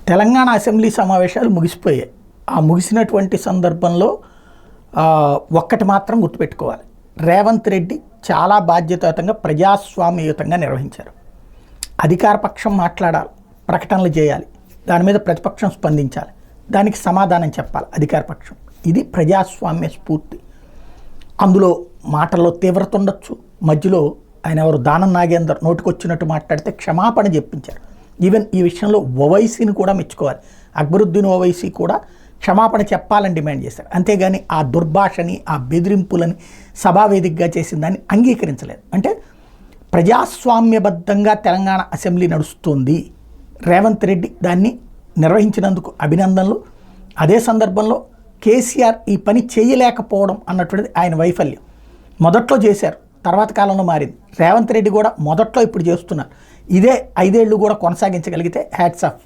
Telangana assembly సమావేశాలు ముగిసిపోయాయి. ఆ ముగిసినటువంటి సందర్భంలో ఒక్కటి మాత్రం గుర్తుపెట్టుకోవాలి, రేవంత్ రెడ్డి చాలా బాధ్యతాయుతంగా ప్రజాస్వామ్యయుతంగా నిర్వహించారు. అధికార పక్షం మాట్లాడాలి, ప్రకటనలు చేయాలి, దాని మీద ప్రతిపక్షం స్పందించాలి, దానికి సమాధానం చెప్పాలి అధికార పక్షం. ఇది ప్రజాస్వామ్య స్ఫూర్తి. అందులో మాటల్లో తీవ్రత ఉండొచ్చు, మధ్యలో ఆయన ఎవరు దానం నాగేందర్ నోటికొచ్చినట్టు మాట్లాడితే క్షమాపణ చెప్పించారు. ఈవెన్ ఈ విషయంలో ఓవైసీని కూడా మెచ్చుకోవాలి. అక్బరుద్దీన్ ఓవైసీ కూడా క్షమాపణ చెప్పాలని డిమాండ్ చేశారు. అంతేగాని ఆ దుర్భాషని, ఆ బెదిరింపులని సభావేదికగా చేసిన దాన్ని అంగీకరించలేదు. అంటే ప్రజాస్వామ్యబద్ధంగా తెలంగాణ అసెంబ్లీ నడుస్తుంది, రేవంత్ రెడ్డి దాన్ని నిర్వహించినందుకు అభినందనలు. అదే సందర్భంలో కేసీఆర్ ఈ పని చేయలేకపోవడం అన్నటువంటిది ఆయన వైఫల్యం. మొదట్లో చేశారు, తర్వాత కాలంలో మారింది. రేవంత్ రెడ్డి కూడా మొదట్లో ఇప్పుడు చేస్తున్నారు. ఇదే 5 ఏళ్ళు కూడా కొనసాగించగలిగితే హ్యాట్స్ ఆఫ్.